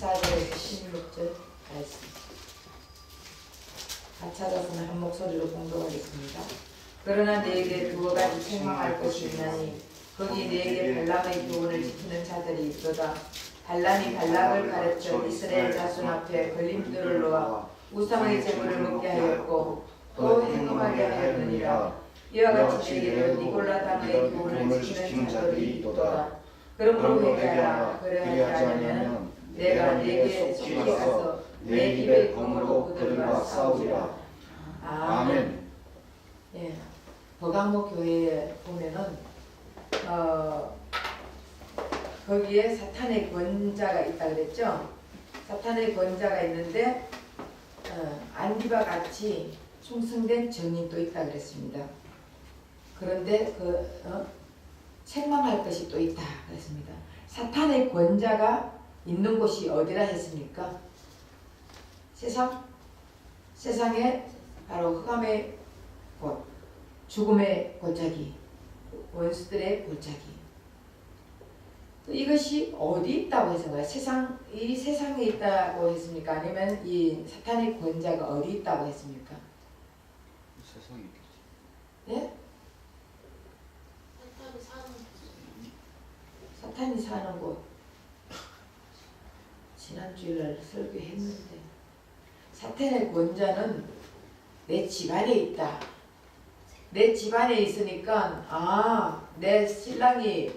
14절에서 16절 말씀 같이 찾아서는 한 목소리로 공독하겠습니다. 그러나 네게 두어 가지 책망할 것이 있나니 거기 네게 발람의 교훈을 지키는 자들이 있도다. 발람이 발락을 가르쳐 이스라엘 자손 앞에 걸림돌을 놓아 우상의 제물을 먹게 하였고 또 행음하게 하였느니라. 이와 같이 네게도 니골라 당의 교훈을 지키는 자들이 있도다. 그러므로 회개하라. 그래하지 않으면 내가 네게 속히 가서 내 입의 검으로 그들과 싸우리라. 아멘. 예, 버가모 교회에 보면은 거기에 사탄의 권자가 있다 그랬죠. 사탄의 권자가 있는데 안디바 같이 충성된 정인도 있다 그랬습니다. 그런데 책망할 것이 또 있다 그랬습니다. 사탄의 권자가 있는 곳이 어디라 했습니까? 세상에 바로 흑암의 곳, 죽음의 골짜기, 원수들의 골짜기. 이것이 어디 있다고 했습니까? 이 세상에 있다고 했습니까? 아니면 이 사탄의 권자가 어디 있다고 했습니까? 세상에 있겠지. 예? 사탄이 사는 곳. 지난 주일날 설교했는데 사탄의 권자는 내 집안에 있다. 내 집안에 있으니까 내 신랑이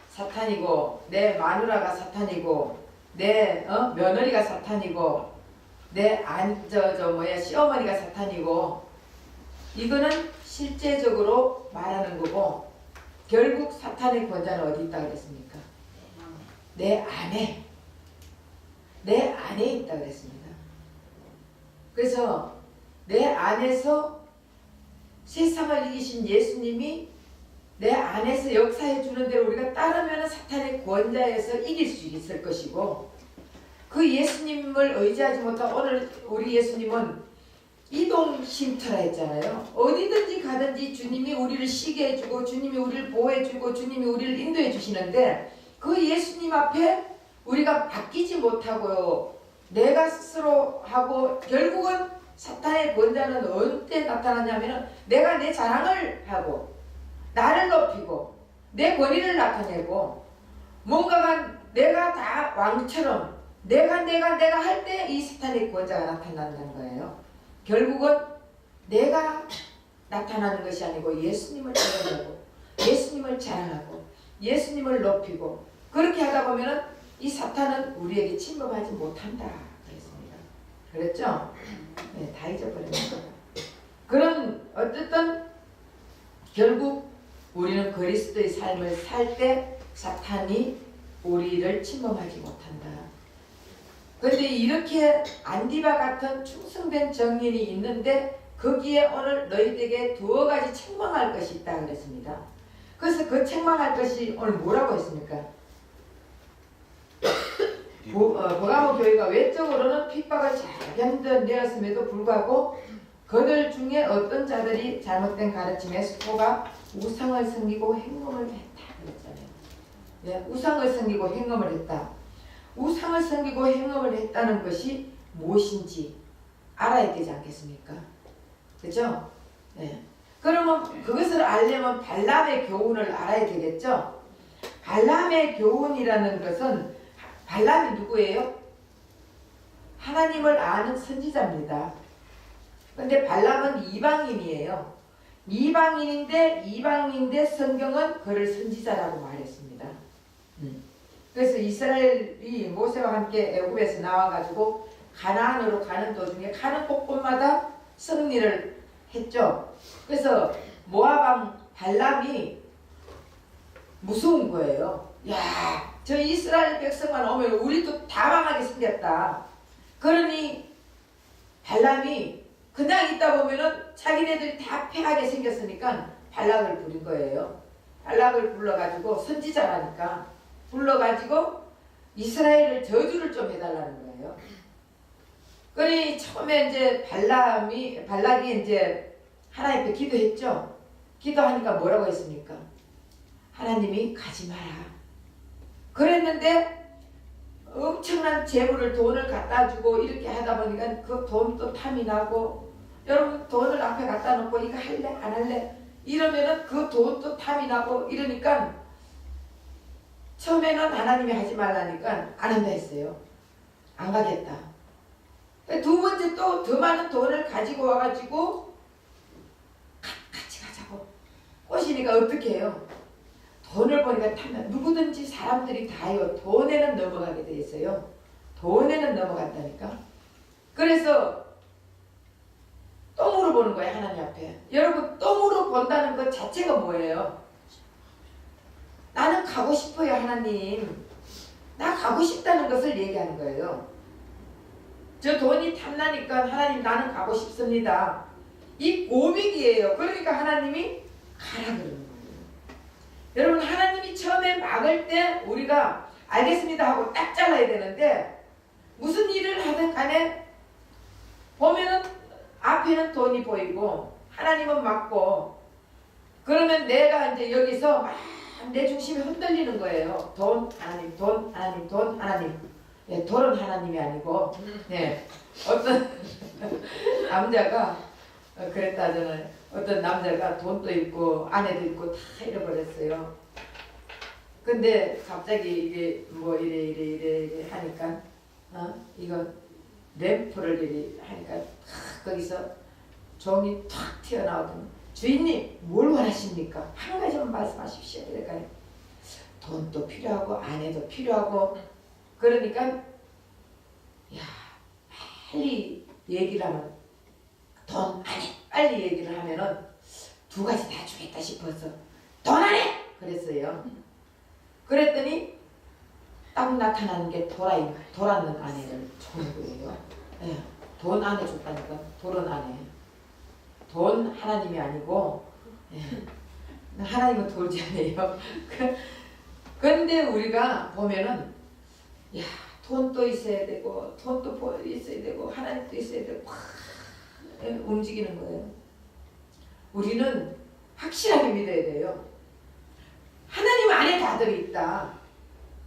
사탄이고 내 마누라가 사탄이고 내 며느리가 사탄이고 내 시어머니가 사탄이고 이거는 실제적으로 말하는 거고 결국 사탄의 권자는 어디 있다 그랬습니까? 내 안에 있다 그랬습니다. 그래서 내 안에서 세상을 이기신 예수님이 내 안에서 역사해 주는 대로 우리가 따르면 사탄의 권자에서 이길 수 있을 것이고 그 예수님을 의지하지 못한 오늘 우리 예수님은 이동 쉼터라 했잖아요. 어디든지 가든지 주님이 우리를 쉬게 해주고 주님이 우리를 보호해주고 주님이 우리를 인도해 주시는데 그 예수님 앞에 우리가 바뀌지 못하고요. 내가 스스로 하고 결국은 사탄의 권자는 언제 나타나냐면 내가 내 자랑을 하고 나를 높이고 내 권위를 나타내고 뭔가가 내가 다 왕처럼 내가 할 때 이 사탄의 권자가 나타난다는 거예요. 결국은 내가 나타나는 것이 아니고 예수님을 드러내고 예수님을 자랑하고 예수님을 높이고 그렇게 하다 보면은 이 사탄은 우리에게 침범하지 못한다 그랬습니다. 그랬죠? 네, 다 잊어버립니다. 그런 어쨌든 결국 우리는 그리스도의 삶을 살 때 사탄이 우리를 침범하지 못한다. 그런데 이렇게 안디바 같은 충성된 정인이 있는데 거기에 오늘 너희에게 두어 가지 책망할 것이 있다 그랬습니다. 그래서 그 책망할 것이 오늘 뭐라고 했습니까? 버가모 교회가 외적으로는 핍박을 잘 견뎌내었음에도 불구하고 그들 중에 어떤 자들이 잘못된 가르침에 속아 우상을 섬기고 행음을 했다 그랬잖아요. 네, 우상을 섬기고 행음을 했다. 우상을 섬기고 행음을 했다는 것이 무엇인지 알아야 되지 않겠습니까? 그죠? 네. 그러면 그것을 알려면 발람의 교훈을 알아야 되겠죠? 발람의 교훈이라는 것은 발람이 누구예요? 하나님을 아는 선지자입니다. 근데 발람은 이방인이에요. 이방인인데 성경은 그를 선지자라고 말했습니다. 그래서 이스라엘이 모세와 함께 애굽에서 나와가지고 가나안으로 가는 도중에 가는 곳곳마다 승리를 했죠. 그래서 모압 발람이 무서운 거예요. 야, 저 이스라엘 백성만 오면 우리도 다 망하게 생겼다. 그러니 발람이 그냥 있다 보면은 자기네들이 다 패하게 생겼으니까 발락을 부린 거예요. 발락을 불러가지고 선지자라니까 불러가지고 이스라엘을 저주를 좀 해달라는 거예요. 그러니 처음에 이제 발락이 이제 하나님께 기도했죠. 기도하니까 뭐라고 했습니까? 하나님이 가지 마라. 그랬는데 엄청난 재물을 돈을 갖다 주고 이렇게 하다 보니까 그 돈도 탐이 나고 여러분 돈을 앞에 갖다 놓고 이거 할래 안 할래 이러면은 그 돈도 탐이 나고 이러니까 처음에는 하나님이 하지 말라니까 안 한다 했어요. 안 가겠다. 두 번째 또 더 많은 돈을 가지고 와가지고 같이 가자고 꼬시니까 어떻게 해요? 돈을 보니까 탐나. 누구든지 사람들이 다요. 돈에는 넘어가게 돼 있어요. 돈에는 넘어간다니까. 그래서 또 물어보는 거예요. 하나님 앞에. 여러분 또 물어본다는 것 자체가 뭐예요? 나는 가고 싶어요. 하나님. 나 가고 싶다는 것을 얘기하는 거예요. 저 돈이 탐나니까 하나님 나는 가고 싶습니다. 이 고백이에요. 그러니까 하나님이 가라 그러는 거예요. 여러분 하나님이 처음에 막을 때 우리가 알겠습니다 하고 딱 잘라야 되는데 무슨 일을 하든 간에 보면은 앞에는 돈이 보이고 하나님은 막고 그러면 내가 이제 여기서 막 내 중심이 흔들리는 거예요. 돈 하나님 돈 하나님 돈 하나님. 예, 돈은 하나님이 아니고 예, 어떤 남자가 그랬다잖아요. 어떤 남자가 돈도 있고 아내도 있고 다 잃어버렸어요. 근데 갑자기 이게 뭐 이래 하니까 이거 램프를 이래 하니까 거기서 종이 탁 튀어나오더니 주인님 뭘 원하십니까? 한 가지만 말씀하십시오. 그러니까 돈도 필요하고 아내도 필요하고 그러니까 야 빨리 얘기를 하면 돈 아내 빨리 얘기를 하면은 두 가지 다 주겠다 싶어서 돈 아내 그랬어요. 그랬더니 딱 나타나는 게 돌았는 아내를 주는 거예요. 예, 돈 아내 줬다니까. 돈은 아내. 돈 하나님이 아니고 예, 하나님은 돌지 않아요. 그런데 우리가 보면은 야 돈도 있어야 되고 돈도 있어야 되고 하나님도 있어야 되고 움직이는 거예요. 우리는 확실하게 믿어야 돼요. 하나님 안에 다 들어있다.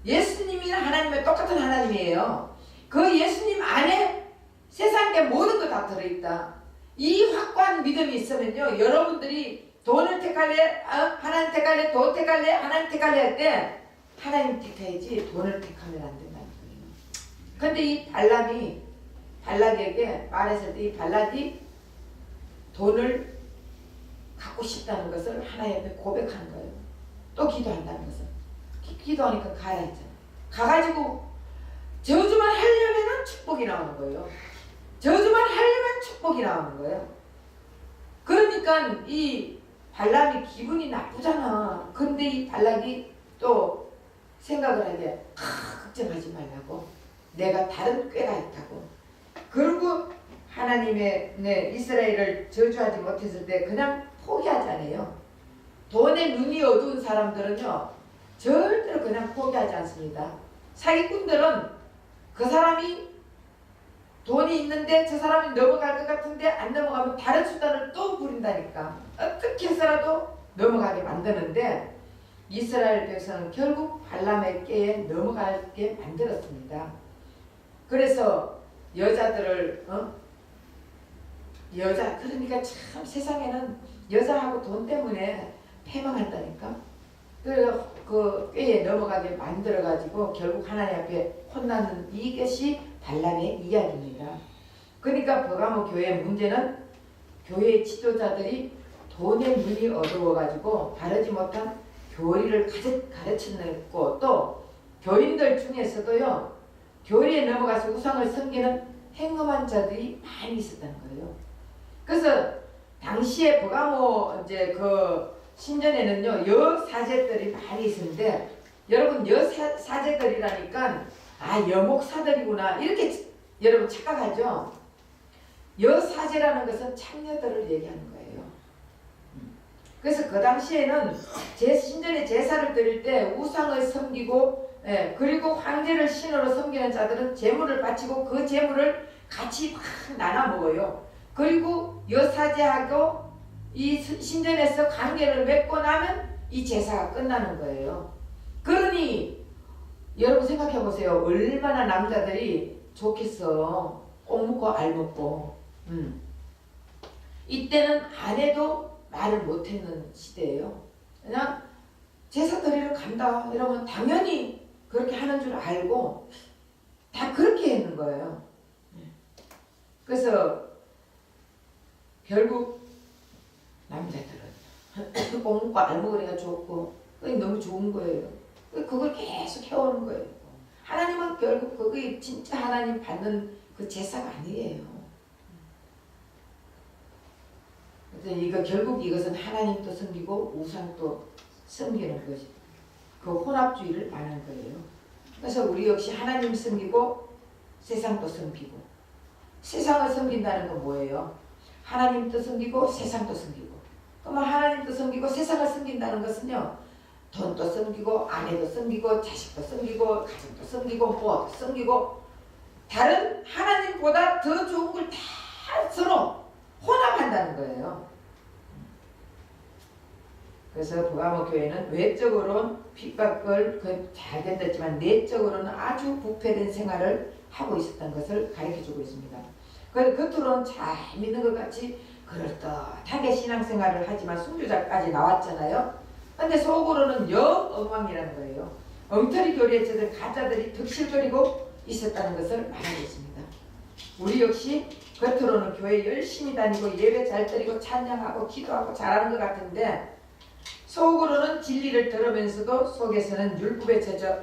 예수님이랑 하나님은 똑같은 하나님이에요. 그 예수님 안에 세상의 모든 거 다 들어있다. 이 확고한 믿음이 있으면요. 여러분들이 돈을 택할래? 하나님 택할래? 돈 택할래? 하나님 택할래? 할 때 하나님 택해야지 돈을 택하면 안 된다는 거예요. 근데 이 발락에게 말했을 때 이 발락이 돈을 갖고 싶다는 것을 하나님 앞에 고백하는 거예요. 또 기도한다는 것을. 기도하니까 가야 했잖아요. 가가지고 저주만 하려면 축복이 나오는 거예요. 저주만 하려면 축복이 나오는 거예요. 그러니까 이 발람이 기분이 나쁘잖아. 근데 이 발락이 또 생각을 하게 걱정하지 말라고. 내가 다른 꾀가 있다고. 그리고 하나님의 이스라엘을 저주하지 못했을 때 그냥 포기하잖아요. 돈에 눈이 어두운 사람들은요. 절대로 그냥 포기하지 않습니다. 사기꾼들은 그 사람이 돈이 있는데 저 사람이 넘어갈 것 같은데 안 넘어가면 다른 수단을 또 부린다니까. 어떻게 해서라도 넘어가게 만드는데 이스라엘 백성은 결국 발람의 꾀에 넘어가게 만들었습니다. 그래서 여자들을 그러니까 참 세상에는 여자하고 돈 때문에 패망한다니까. 그래서 그 꾀에 넘어가게 만들어가지고 결국 하나님 앞에 혼나는 이것이 발람의 이야기입니다. 그러니까 버가모 교회의 문제는 교회의 지도자들이 돈의 눈이 어두워가지고 바르지 못한 교리를 가르쳤고 또 교인들 중에서도요. 교리에 넘어가서 우상을 섬기는 행음한 자들이 많이 있었다는 거예요. 그래서 당시에 버가모 이제 그 신전에는요 여사제들이 많이 있었는데 여러분 여사제들이라니까 여목사들이구나 이렇게 여러분 착각하죠. 여사제라는 것은 창녀들을 얘기하는 거예요. 그래서 그 당시에는 신전에 제사를 드릴 때 우상을 섬기고 그리고 황제를 신으로 섬기는 자들은 제물을 바치고 그 제물을 같이 막 나눠 먹어요. 그리고 여사제하고 이 신전에서 관계를 맺고 나면 이 제사가 끝나는 거예요. 그러니 여러분 생각해 보세요. 얼마나 남자들이 좋겠어. 꼭 묻고 알 먹고. 이때는 아내도 말을 못했는 시대예요. 그냥 제사 드리러 간다 이러면 당연히 그렇게 하는 줄 알고 다 그렇게 했는 거예요. 그래서 결국 남자들은 꼭 묻고 알 먹으니까 좋고 그게 너무 좋은 거예요. 그걸 계속 해오는 거예요. 하나님은 결국 그게 진짜 하나님 받는 그 제사가 아니에요. 그래서 이거 결국 이것은 하나님도 섬기고 우상도 섬기는 것이 그 혼합주의를 말하는 거예요. 그래서 우리 역시 하나님 섬기고 세상도 섬기고 세상을 섬긴다는 건 뭐예요? 하나님도 섬기고 세상도 섬기고 그러면 하나님도 섬기고 세상을 섬긴다는 것은요 돈도 섬기고 아내도 섬기고 자식도 섬기고 가정도 섬기고 뭐도 섬기고 다른 하나님보다 더 좋은 걸 다 서로 혼합한다는 거예요. 그래서 부가모 교회는 외적으로는 핍박을 잘 견뎠지만 내적으로는 아주 부패된 생활을 하고 있었던 것을 가르쳐주고 있습니다. 그래서 겉으로는 잘 믿는 것 같이 그럴듯하게 신앙생활을 하지만 순교자까지 나왔잖아요. 근데 속으로는 영 엉망이라는 거예요. 엉터리 교리에 젖은 가짜들이 득실거리고 있었다는 것을 말하고 있습니다. 우리 역시 겉으로는 교회 열심히 다니고 예배 잘 드리고 찬양하고 기도하고 잘하는 것 같은데 속으로는 진리를 들으면서도 속에서는 율법에 젖어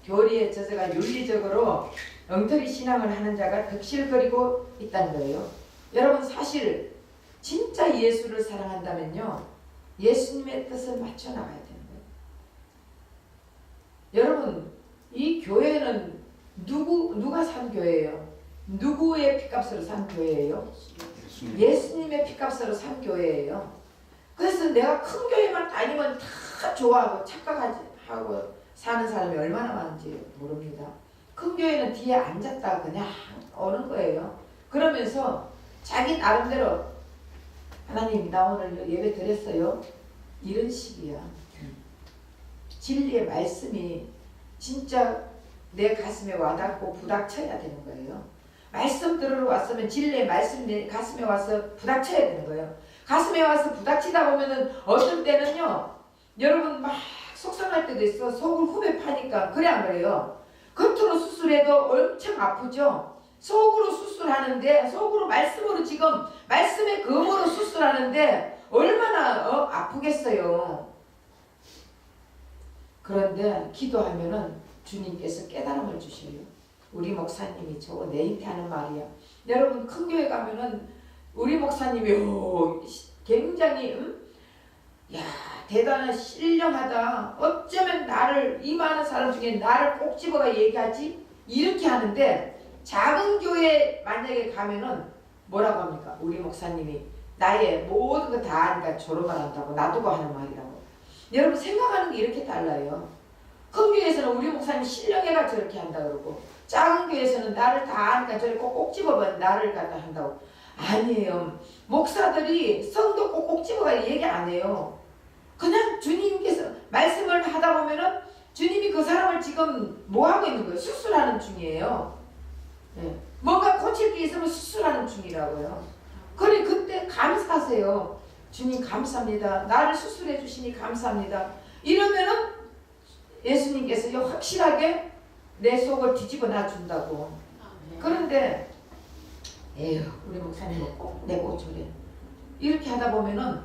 교리에 젖어가 윤리적으로 엉터리 신앙을 하는 자가 득실거리고 있다는 거예요. 여러분 사실 진짜 예수를 사랑한다면요 예수님의 뜻을 맞춰 나가야 되는 거예요. 여러분 이 교회는 누가 산 교회예요? 누구의 피값으로 산 교회예요? 예수님의 피값으로 산 교회예요. 그래서 내가 큰 교회만 다니면 다 좋아하고 착각하고 사는 사람이 얼마나 많은지 모릅니다. 큰 교회는 뒤에 앉았다 그냥 오는 거예요. 그러면서 자기 나름대로 하나님 나 오늘 예배 드렸어요. 이런 식이야. 진리의 말씀이 진짜 내 가슴에 와닿고 부닥쳐야 되는 거예요. 말씀 들으러 왔으면 진리의 말씀이 내 가슴에 와서 부닥쳐야 되는 거예요. 가슴에 와서 부닥치다 보면은 어떤 때는요 여러분 막 속상할 때도 있어. 속을 후배 파니까 그래 안 그래요? 겉으로 수술해도 엄청 아프죠? 속으로 수술하는데 속으로 말씀으로 지금 말씀의 검으로 수술하는데 얼마나 아프겠어요. 그런데 기도하면은 주님께서 깨달음을 주셔요. 우리 목사님이 저거 내한테 하는 말이야. 여러분 큰 교회 가면은 우리 목사님이 굉장히 야 대단한 신령하다. 어쩌면 나를 이 많은 사람 중에 나를 꼭 집어가 얘기하지? 이렇게 하는데 작은 교회 만약에 가면은 뭐라고 합니까? 우리 목사님이 나의 모든 거 다 아니까 졸업만 한다고 놔두고 하는 말이라고. 여러분 생각하는 게 이렇게 달라요. 큰 교회에서는 우리 목사님 신령해가 저렇게 한다 그러고 작은 교회에서는 나를 다 아니까 저렇게 꼭 집어봐 나를 갖다 한다고. 아니에요. 목사들이 성도 꼭 집어가 얘기 안 해요. 그냥 주님께서 말씀을 하다 보면은 주님이 그 사람을 지금 뭐 하고 있는 거예요? 수술하는 중이에요. 네. 뭔가 고칠 게 있으면 수술하는 중이라고요. 그래 그때 감사하세요. 주님 감사합니다. 나를 수술해 주시니 감사합니다. 이러면은 예수님께서 확실하게 내 속을 뒤집어 놔준다고. 그런데 에휴 우리 목사님은 꼭 내 고쳐래. 이렇게 하다 보면은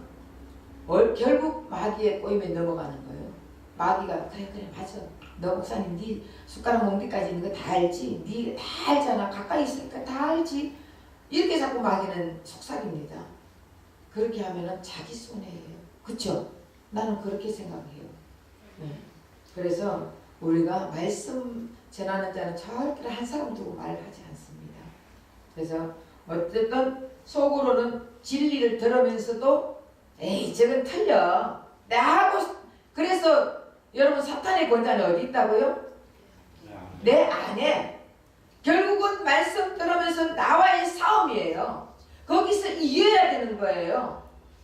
결국 마귀의 꼬임에 넘어가는 거예요. 마귀가 그래 맞아. 너 목사님 네 숟가락 몽디까지 있는 거 다 알지? 네 다 알잖아. 가까이 있으니까 다 알지? 이렇게 자꾸 마귀는 속삭입니다. 그렇게 하면은 자기 손해예요. 그쵸? 나는 그렇게 생각해요. 네. 그래서 우리가 말씀 전하는 자는 절대 한 사람 두고 말을 하지 않습니다. 그래서 어쨌든 속으로는 진리를 들으면서도 에이 저건 틀려. 나하고 그래서 여러분 사탄의 권장이 어디 있다고요? 내 안에. 결국은 말씀 들으면서 나와의 싸움이에요. 거기서 이겨야 되는 거예요.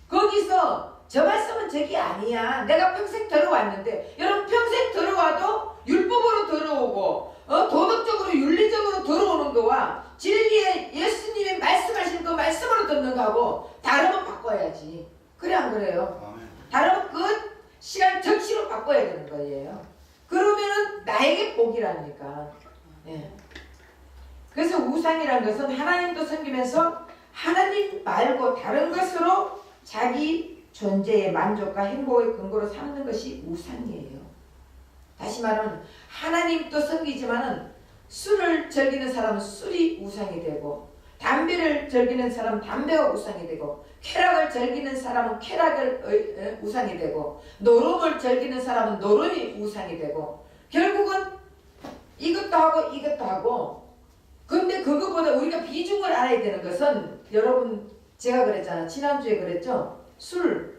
거기서 저 말씀은 저게 아니야. 내가 평생 들어왔는데 여러분 평생 들어와도 율법으로 들어오고 도덕적으로 윤리적으로 들어오는 거와 진리에 예수님이 말씀하신 그 말씀으로 듣는 거하고 다르면 바꿔야지. 그래 안 그래요? 아멘. 다르면 그 시간 적시로 바꿔야 되는 거예요. 그러면은 나에게 복이라니까. 예. 그래서 우상이라는 것은 하나님도 섬기면서 하나님 말고 다른 것으로 자기 존재의 만족과 행복의 근거로 삼는 것이 우상이에요. 다시 말하면 하나님도 섬기지만은 술을 즐기는 사람은 술이 우상이 되고, 담배를 즐기는 사람은 담배가 우상이 되고, 쾌락을 즐기는 사람은 쾌락을 우상이 되고, 노름을 즐기는 사람은 노름이 우상이 되고, 결국은 이것도 하고 이것도 하고. 근데 그것보다 우리가 비중을 알아야 되는 것은, 여러분 제가 그랬잖아. 지난주에 그랬죠. 술.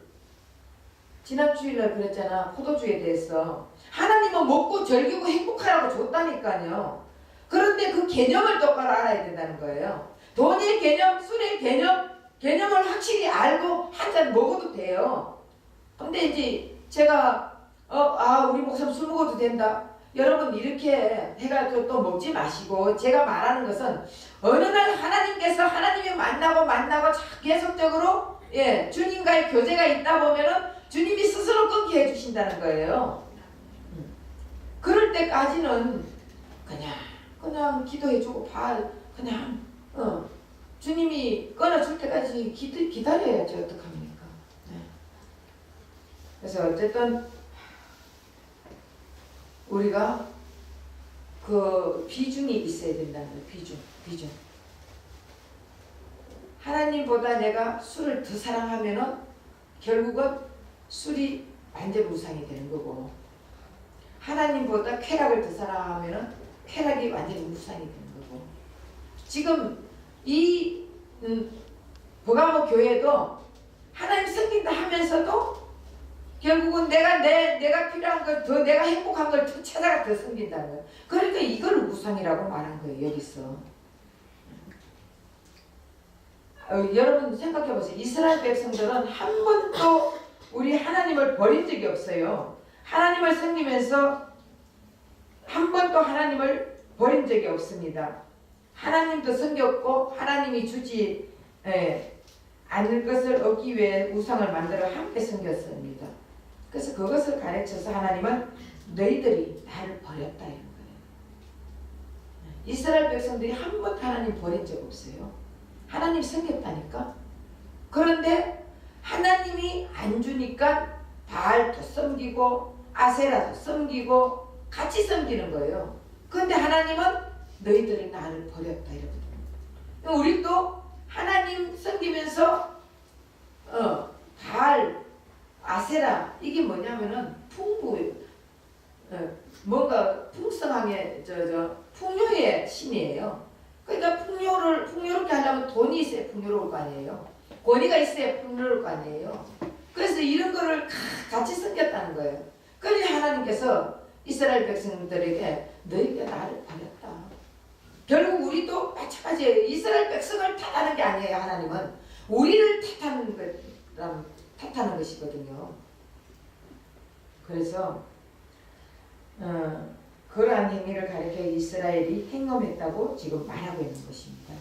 지난 주일날 그랬잖아. 포도주에 대해서. 하나님은 먹고 즐기고 행복하라고 줬다니까요. 그런데 그 개념을 똑바로 알아야 된다는 거예요. 돈의 개념, 술의 개념을 확실히 알고 한 잔 먹어도 돼요. 근데 이제 제가 우리 목사님 술 먹어도 된다. 여러분 이렇게 해가지고 또 먹지 마시고, 제가 말하는 것은 어느 날 하나님께서 하나님이 만나고 계속적으로 주님과의 교제가 있다 보면은 주님이 스스로 끊게 해주신다는 거예요. 그럴 때까지는 그냥 기도해주고 그냥 주님이 끊어줄 때까지 기다려야지 어떡합니까? 네. 그래서 어쨌든 우리가 그 비중이 있어야 된다는 거예요. 비중. 하나님보다 내가 술을 더 사랑하면은 결국은 술이 완전 우상이 되는 거고, 하나님보다 쾌락을 더 사랑하면은 쾌락이 완전 우상이 되는 거고. 지금 이 버가모 교회도 하나님 섬긴다 하면서도 결국은 내가 필요한 걸 더, 내가 행복한 걸 더 찾아가 더 섬긴다는 거예요. 그러니까 이걸 우상이라고 말한 거예요. 여기서. 여러분 생각해 보세요. 이스라엘 백성들은 한 번도 우리 하나님을 버린 적이 없어요. 하나님을 섬기면서 한 번도 하나님을 버린 적이 없습니다. 하나님도 섬겼고, 하나님이 주지 않을 것을 얻기 위해 우상을 만들어 함께 섬겼습니다. 그래서 그것을 가르쳐서 하나님은 너희들이 나를 버렸다 이런 거예요. 이스라엘 백성들이 한 번도 하나님 버린 적 없어요. 하나님 섬겼다니까. 그런데 하나님이 안 주니까 바알도 섬기고 아세라도 섬기고 같이 섬기는 거예요. 그런데 하나님은 너희들이 나를 버렸다 이러거든요. 우리도 하나님 섬기면서 바알, 아세라 이게 뭐냐면은 풍부, 뭔가 풍성하게 풍요의 신이에요. 그러니까 풍요롭게 하려면 돈이 있어야 풍요로울 거 아니에요. 권위가 있어야 풍요로울 거 아니에요. 그래서 이런 거를 같이 섬겼다는 거예요. 그러니 하나님께서 이스라엘 백성들에게 너희가 나를 버렸다. 결국 우리도 마찬가지예요. 이스라엘 백성을 탓하는 게 아니에요. 하나님은 우리를 탓하는 것이거든요. 그래서 그러한 행위를 가리켜 이스라엘이 행음했다고 지금 말하고 있는 것입니다.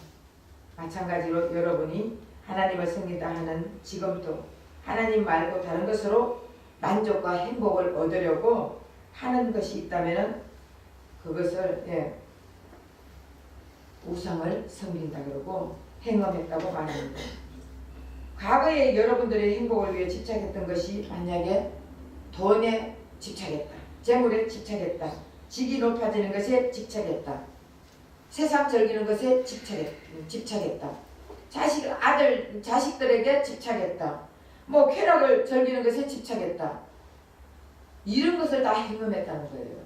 마찬가지로 여러분이 하나님을 섬긴다 하는 지금도 하나님 말고 다른 것으로 만족과 행복을 얻으려고 하는 것이 있다면 그것을 우상을 섬긴다 그러고 행음했다고 말합니다. 과거에 여러분들의 행복을 위해 집착했던 것이 만약에 돈에 집착했다, 재물에 집착했다, 직이 높아지는 것에 집착했다, 세상 즐기는 것에 집착했다, 자식들에게 집착했다, 쾌락을 즐기는 것에 집착했다, 이런 것을 다 행음했다는 거예요.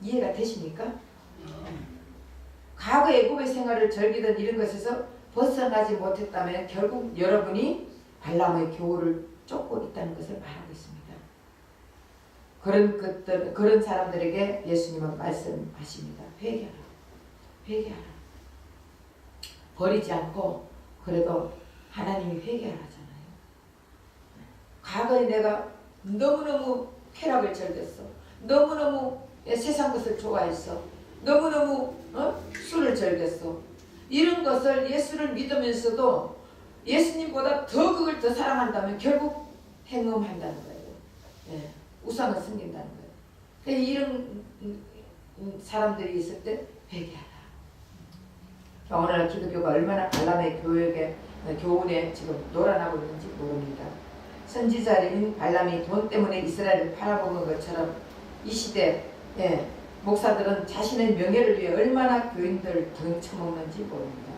이해가 되십니까? 과거 애굽의 생활을 즐기던 이런 것에서 벗어나지 못했다면 결국 여러분이 발람의 교훈을 쫓고 있다는 것을 말하고 있습니다. 그런 사람들에게 예수님은 말씀하십니다. 회개하라. 버리지 않고 그래도 하나님이 회개하라잖아요. 과거에 내가 너무너무 쾌락을 즐겼어. 너무너무 세상 것을 좋아했어. 너무너무 술을 즐겼어. 이런 것을 예수를 믿으면서도 예수님보다 더 그걸 더 사랑한다면 결국 행음한다는 거예요. 예, 우상을 숨긴다는 거예요. 그래서 이런 사람들이 있을 때 회개하라. 오늘날 기독교가 얼마나 발람의 교훈에 지금 놀아나고 있는지 모릅니다. 선지자인 발람이 돈 때문에 이스라엘을 팔아먹은 것처럼 이 시대 목사들은 자신의 명예를 위해 얼마나 교인들 등쳐먹는지 모릅니다.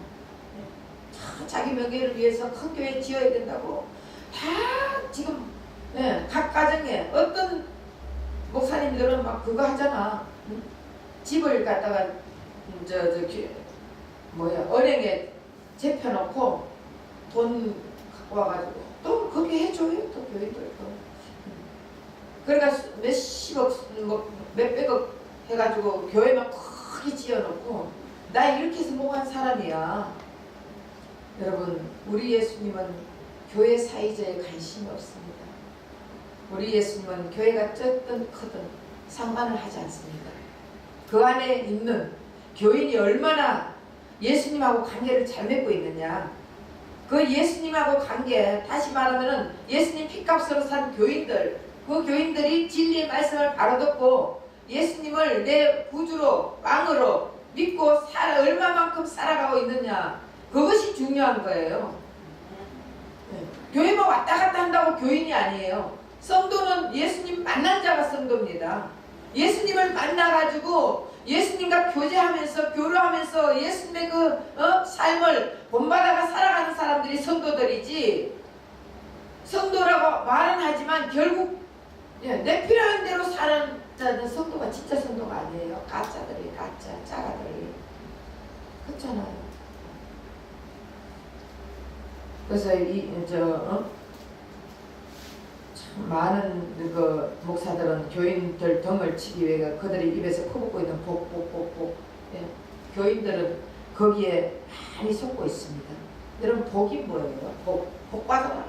자기 명예를 위해서 큰 교회 지어야 된다고 다 지금 각 가정에 어떤 목사님들은 막 그거 하잖아. 집을 갖다가 은행에 재펴놓고 돈 갖고 와가지고 또 그렇게 해줘요. 또 교인들도. 그러니까 몇십억 몇백억 해가지고 교회만 크게 지어놓고 나 이렇게 해서 뭐한 사람이야. 여러분, 우리 예수님은 교회 사이자에 관심이 없습니다. 우리 예수님은 교회가 적든 크든 상관을 하지 않습니다. 그 안에 있는 교인이 얼마나 예수님하고 관계를 잘 맺고 있느냐. 그 예수님하고 관계, 다시 말하면은 예수님 피값으로 산 교인들, 그 교인들이 진리의 말씀을 바로 듣고 예수님을 내 구주로 왕으로 믿고 얼마만큼 살아가고 있느냐, 그것이 중요한 거예요. 교회만 왔다 갔다 한다고 교인이 아니에요. 성도는 예수님 만난 자가 성도입니다. 예수님을 만나가지고 예수님과 교제하면서 교류하면서 예수님의 그 삶을 본받아가 살아가는 사람들이 성도들이지, 성도라고 말은 하지만 결국 내 필요한 대로 사는 자는 성도가 진짜 성도가 아니에요. 가짜들이, 가짜 짜가들이. 그렇잖아요. 그래서 참 많은 그 목사들은 교인들 등을 치기 위해 그들이 입에서 퍼붓고 있는 복. 교인들은 거기에 많이 속고 있습니다. 여러분, 복이 뭐예요? 복 받아라.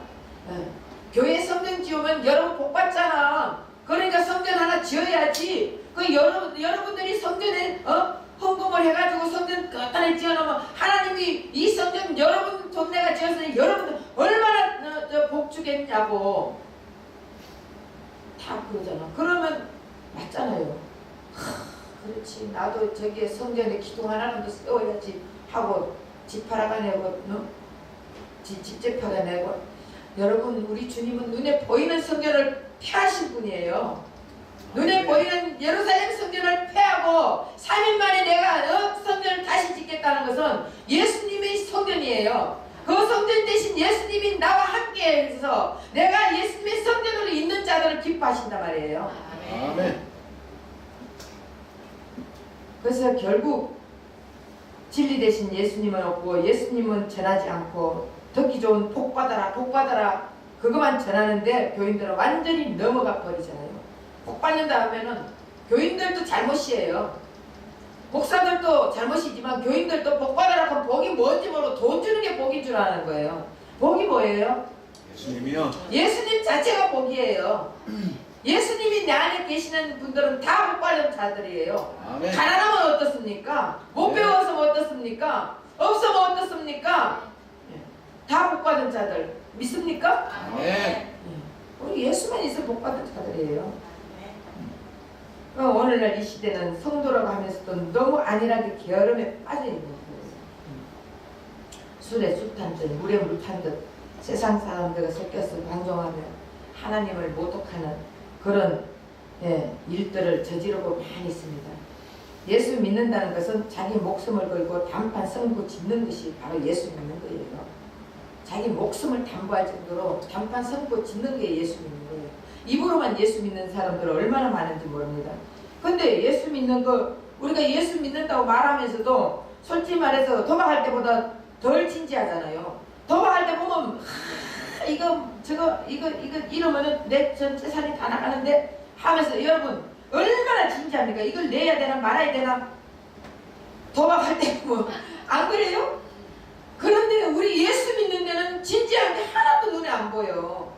교회 성전 지으면 여러분 복 받잖아. 그러니까 성전 하나 지어야지. 그 여러분들이 성전에 헌금을 해가지고 성전 끝단에 지어놓으면 하나님이 이 성전 여러분 돈 내가 지었으니 여러분들 얼마나 복 주겠냐고 다 그러잖아. 그러면 맞잖아요. 그렇지, 나도 저기에 성전에 기둥 하나는 더 세워야지 하고 집 팔아가내고 집 팔아내고. 여러분, 우리 주님은 눈에 보이는 성전을 폐하신 분이에요. 눈에 보이는 예루살렘 성전을 폐하고 3일 만에 내가 성전을 다시 짓겠다는 것은 예수님의 성전이에요. 그 성전 대신 예수님이 나와 함께 해서 내가 예수님의 성전으로 있는 자들을 기뻐하신단 말이에요. 아멘. 그래서 결국 진리 대신 예수님은 없고 예수님은 전하지 않고 듣기 좋은 복 받아라 복 받아라 그것만 전하는데 교인들은 완전히 넘어가 버리잖아요. 복 받는다 하면은 교인들도 잘못이에요. 목사들도 잘못이지만 교인들도 복 받아라 하면 복이 뭔지 모르고 돈 주는 게 복인 줄 아는 거예요. 복이 뭐예요? 예수님이요. 예수님 자체가 복이에요. 예수님이 내 안에 계시는 분들은 다 복 받은 자들이에요. 아멘. 가난하면 어떻습니까? 못 네. 배워서 어떻습니까? 없으면 어떻습니까? 다 복 받은 자들 믿습니까? 아멘. 우리 예수만 있어 복 받은 자들이에요. 오늘날 이 시대는 성도라고 하면서도 너무 안일하게 게으름에 빠져있는 거예요. 술에 술 탄 듯 물에 물 탄 듯 세상 사람들과 섞여서 방종하며 하나님을 모독하는 그런 일들을 저지르고 많이 있습니다. 예수 믿는다는 것은 자기 목숨을 걸고 단판 선고 짓는 것이 바로 예수 믿는 거예요. 자기 목숨을 담보할 정도로 단판 선고 짓는 게 예수 믿는 거예요. 입으로만 예수 믿는 사람들은 얼마나 많은지 모릅니다. 근데 예수 믿는 거, 우리가 예수 믿는다고 말하면서도 솔직히 말해서 도박할 때보다 덜 진지하잖아요. 도박할 때 보면 이거 이러면은 내 전 재산이 다 나가는데 하면서 여러분 얼마나 진지합니까? 이걸 내야 되나 말아야 되나? 도박할 때 뭐 안 그래요? 그런데 우리 예수 믿는 데는 진지한 게 하나도 눈에 안 보여.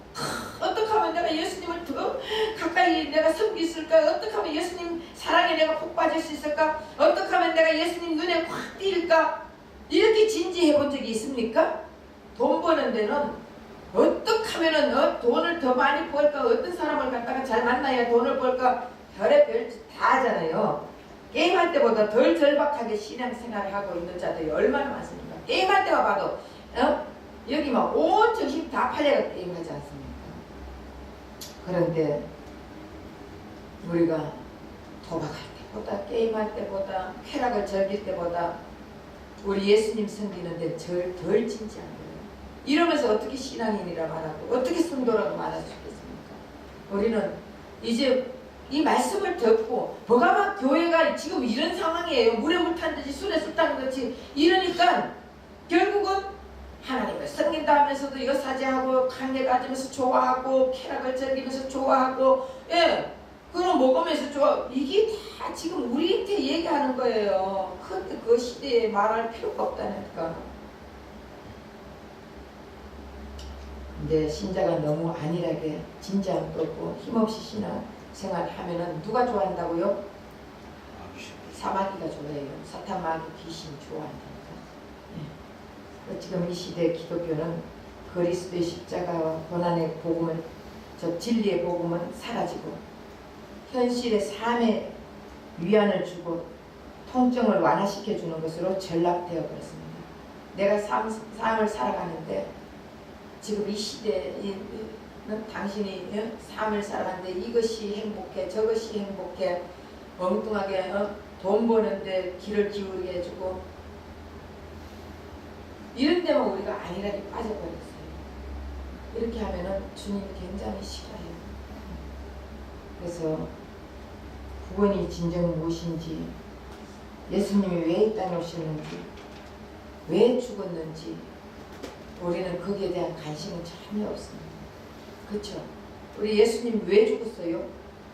어떻게 하면 내가 예수님을 더 가까이 내가 섬길 수 있을까? 어떻게 하면 예수님 사랑에 내가 푹 빠질 수 있을까? 어떻게 하면 내가 예수님 눈에 확 띄일까? 이렇게 진지해 본 적이 있습니까? 돈 버는 데는 어떻게 하면은 돈을 더 많이 벌까? 어떤 사람을 갖다가 잘 만나야 돈을 벌까? 별의별 다 하잖아요. 게임할 때보다 덜 절박하게 신앙생활을 하고 있는 자들이 얼마나 많습니까? 게임할 때만 봐도 여기 막 온 정신 다 팔려가 게임하지 않습니까? 그런데 우리가 도박할 때보다 게임할 때보다 쾌락을 즐길 때보다 우리 예수님 섬기는 데 덜 진지한 거예요. 이러면서 어떻게 신앙인이라 말하고 어떻게 성도라고 말할 수 있겠습니까? 우리는 이제 이 말씀을 듣고 뭐가 막 교회가 지금 이런 상황이에요. 물에 물 탄 듯이 술에 술 탄 듯이 이러니까 결국은 하나님을 섬긴다 하면서도 여사제하고 관계 가지면서 좋아하고 쾌락을 즐기면서 좋아하고 그럼 먹으면서 좋아. 이게 다 지금 우리한테 얘기하는 거예요. 그 시대에 말할 필요가 없다니까. 근데 신자가 너무 안일하게 진지함도 없고 힘없이 신앙생활을 하면은 누가 좋아한다고요? 사마귀가 좋아해요. 사탄 마귀 귀신 좋아한다니까. 지금 이 시대 기독교는 그리스도의 십자가와 고난의 복음을 진리의 복음은 사라지고 현실의 삶의 위안을 주고 통증을 완화시켜 주는 것으로 전락되어 버렸습니다. 내가 삶을 살아가는데 지금 이 시대에는 당신이 삶을 살아가는데 이것이 행복해 저것이 행복해 엉뚱하게 돈 버는데 길을 기울게 해주고 이런 데만 우리가 안일하게 빠져버렸어요. 이렇게 하면은 주님이 굉장히 싫어해요. 그래서 구원이 진정 무엇인지 예수님이 왜 이 땅에 오셨는지 왜 죽었는지 우리는 거기에 대한 관심은 전혀 없습니다. 그렇죠? 우리 예수님 왜 죽었어요?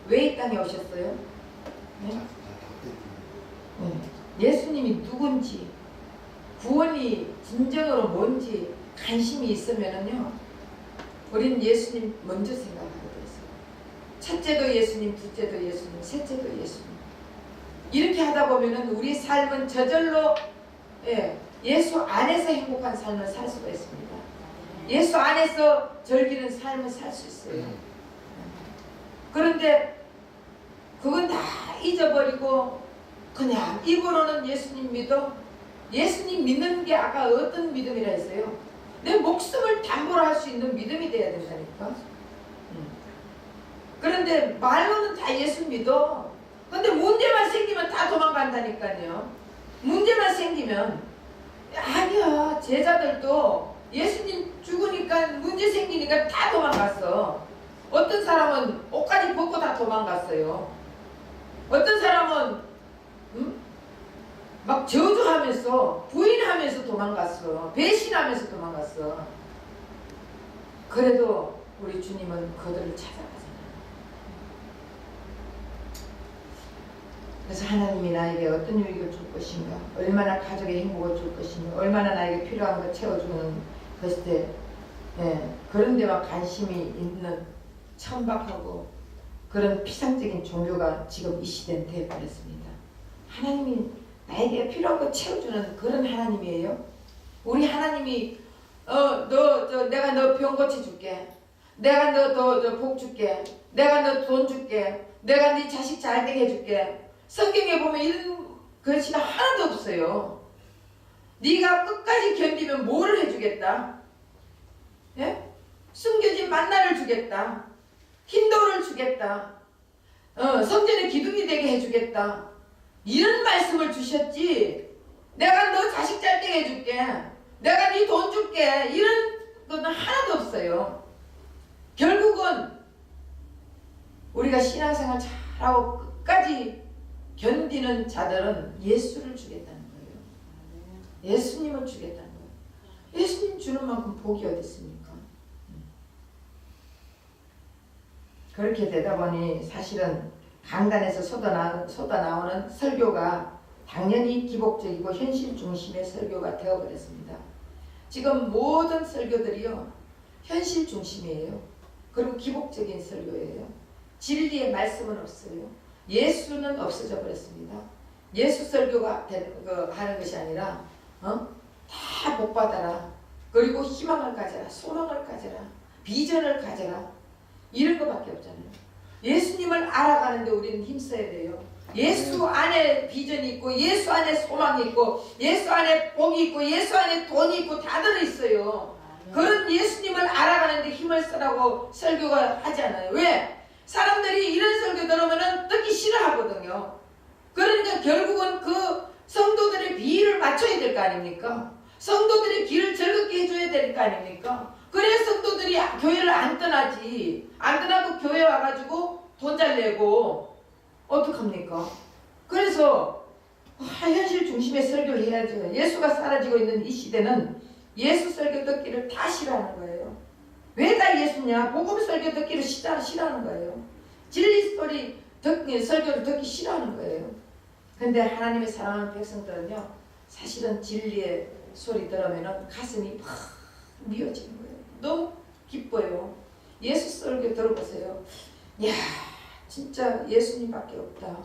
왜 이 땅에 오셨어요? 네? 예수님이 누군지 구원이 진정으로 뭔지 관심이 있으면은요 우리는 예수님 먼저 생각하게 됐어요. 첫째도 예수님, 둘째도 예수님, 셋째도 예수님. 이렇게 하다 보면은 우리 삶은 저절로 예수 안에서 행복한 삶을 살 수가 있습니다. 예수 안에서 즐기는 삶을 살 수 있어요. 그런데 그건 다 잊어버리고 그냥 입으로는 예수님 믿어. 예수님 믿는 게 아까 어떤 믿음이라 했어요? 내 목숨을 담보로 할 수 있는 믿음이 돼야 된다니까. 그런데 말로는 다 예수 믿어. 근데 문제만 생기면 다 도망간다니까요. 문제만 생기면 아니야. 제자들도 예수님 죽으니까 문제 생기니까 다 도망갔어. 어떤 사람은 옷까지 벗고 다 도망갔어요. 어떤 사람은 막 저주하면서 부인하면서 도망갔어. 배신하면서 도망갔어. 그래도 우리 주님은 그들을 찾아가잖아요. 그래서 하나님이 나에게 어떤 유익을 줄 것인가, 얼마나 가족의 행복을 줄 것인가, 얼마나 나에게 필요한 걸 채워주는 것에 그런 데만 관심이 있는 천박하고 그런 피상적인 종교가 지금 이 시대는 되어버렸습니다. 하나님이 나에게 필요한 거 채워주는 그런 하나님이에요. 우리 하나님이 내가 너 병 고쳐줄게. 내가 너 복 줄게. 내가 너 돈 줄게. 내가 네 자식 잘 되게 해줄게. 성경에 보면 이런 글씨가 하나도 없어요. 네가 끝까지 견디면 뭐를 해주겠다. 숨겨진 만나를 주겠다. 흰돌을 주겠다. 성전의 기둥이 되게 해주겠다. 이런 말씀을 주셨지. 내가 너 자식 잘 되게 해줄게. 내가 네 돈 줄게. 이런 건 하나도 없어요. 결국은 우리가 신앙생활 잘하고 끝까지 견디는 자들은 예수를 주겠다는 거예요. 예수님을 주겠다는 거예요. 예수님 주는 만큼 복이 어디 있습니까? 그렇게 되다 보니 사실은 강단에서 쏟아나오는 설교가 당연히 기복적이고 현실 중심의 설교가 되어버렸습니다. 지금 모든 설교들이요 현실 중심이에요. 그리고 기복적인 설교예요. 진리의 말씀은 없어요. 예수는 없어져 버렸습니다. 예수 설교가 하는 것이 아니라 다 복받아라. 그리고 희망을 가져라. 소망을 가져라. 비전을 가져라. 이런 것밖에 없잖아요. 예수님을 알아가는데 우리는 힘써야 돼요. 예수 안에 비전이 있고 예수 안에 소망이 있고 예수 안에 복이 있고 예수 안에 돈이 있고 다 들어있어요. 그런 예수님을 알아가는데 힘을 쓰라고 설교가 하지 않아요. 왜? 사람들이 이런 설교 들으면 듣기 싫어하거든요. 그러니까 결국은 그 성도들의 비위를 맞춰야 될 거 아닙니까? 성도들의 길을 즐겁게 해줘야 될 거 아닙니까? 그래야 성도들이 교회를 안 떠나지. 안 떠나고 교회 와가지고 돈 잘 내고 어떡합니까? 그래서 현실 중심의 설교를 해야죠. 예수가 사라지고 있는 이 시대는 예수 설교 듣기를 다 싫어하는 거예요. 왜 다 예수냐? 복음 설교 듣기를 싫어하는 거예요. 진리 소리 설교를 듣기 싫어하는 거예요. 근데 하나님의 사랑하는 백성들은요, 사실은 진리의 소리 들으면 가슴이 막 미어지는 거예요. 너무 기뻐요. 예수 설교 들어보세요. 이야, 진짜 예수님밖에 없다.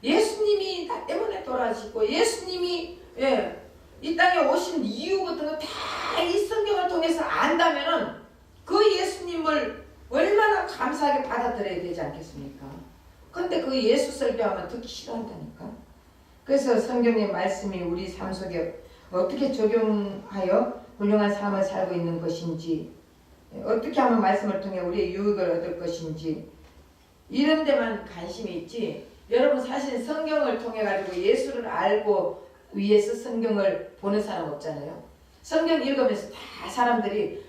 예수님이 나 때문에 돌아가시고 예수님이 이 땅에 오신 이유 같은 거 다 이 성경을 통해서 안다면은 그 예수님을 얼마나 감사하게 받아들여야 되지 않겠습니까? 근데 그 예수 설교하면 듣기 싫어한다니까. 그래서 성경의 말씀이 우리 삶 속에 어떻게 적용하여 훌륭한 삶을 살고 있는 것인지, 어떻게 하면 말씀을 통해 우리의 유익을 얻을 것인지, 이런 데만 관심이 있지. 여러분 사실 성경을 통해 가지고 예수를 알고 위해서 성경을 보는 사람 없잖아요. 성경 읽으면서 다 사람들이